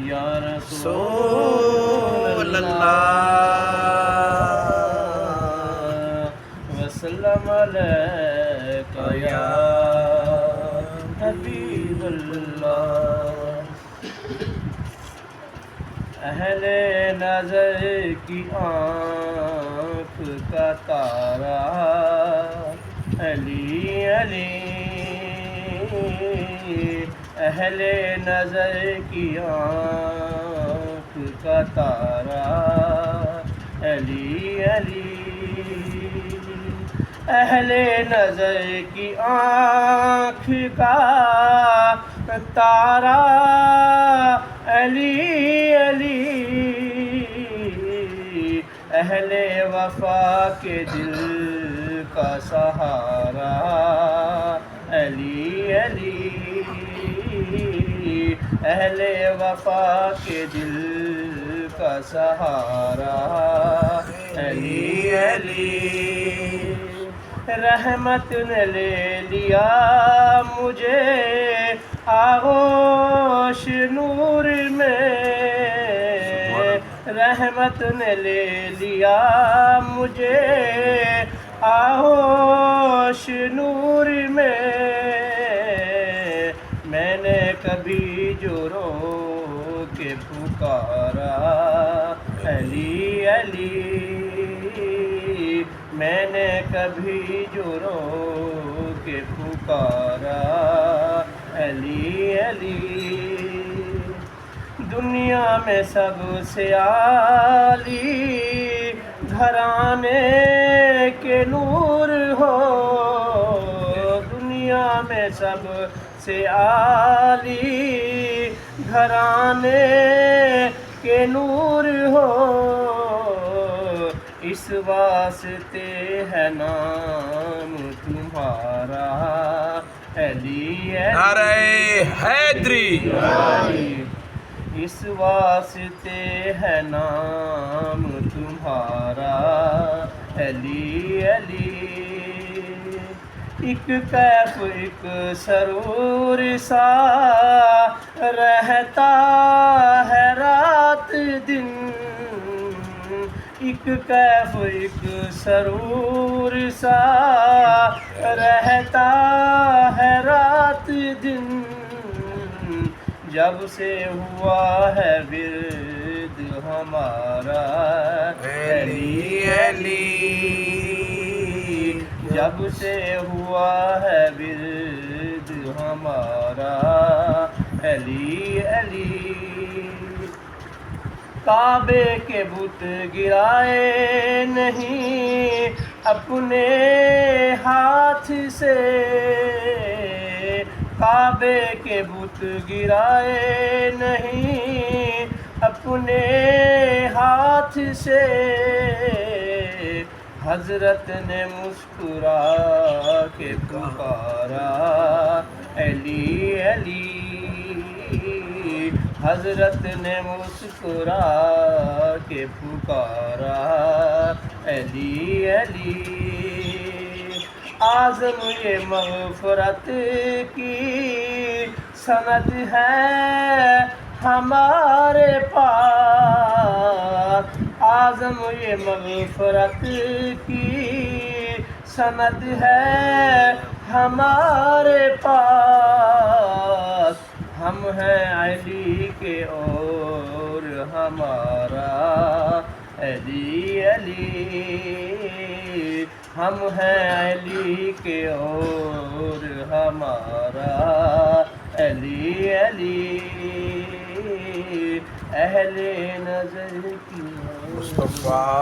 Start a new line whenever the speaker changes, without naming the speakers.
یا رسول اللہ وسلم علیک یا حبیب اللہ۔ اہل نظر کی آنکھ کا تارا علی علی، اہل نظر کی آنکھ کا تارا علی علی، اہل نظر کی آنکھ کا تارا علی علی، اہل وفا کے دل کا سہارا علی علی، اہل وفا کے دل کا سہارا علی علی۔ رحمت نے لے لیا مجھے آغوش نور میں، رحمت نے لے لیا مجھے آغوش نور میں، میں نے کبھی جو رو کے پکارا علی علی، میں نے کبھی جو رو کے پکارا علی علی۔ دنیا میں سب سے عالی گھرانے کے نور ہو، دنیا میں سب سے عالی گھرانے کے نور ہو، اس واسطے ہے نام تمہارا علی علی،
نعرہ حیدری،
اس واسطے ہے نام تمہارا علی علی۔ ایک کیف ایک سرور سا رہتا ہے رات دن، ایک کیف ایک سرور سا رہتا ہے رات دن، جب سے ہوا ہے ورد ہمارا علی علی، جب سے ہوا ہے ورد ہمارا علی علی۔ کعبے کے بت گرائے نہیں اپنے ہاتھ سے، کعبے کے بت گرائے نہیں اپنے ہاتھ سے، حضرت نے مسکرا کے پکارا علی علی، حضرت نے مسکرا کے پکارا علی علی۔ اعظم یہ مغفرت کی سند ہے ہمارے پاس، اعظم یہ مغفرت کی سند ہے ہمارے پاس، ہم ہیں علی کے اور ہمارا علی علی، ہم ہیں علی کے اور ہمارا علی علی، اہل نظر کی
مصطفیٰ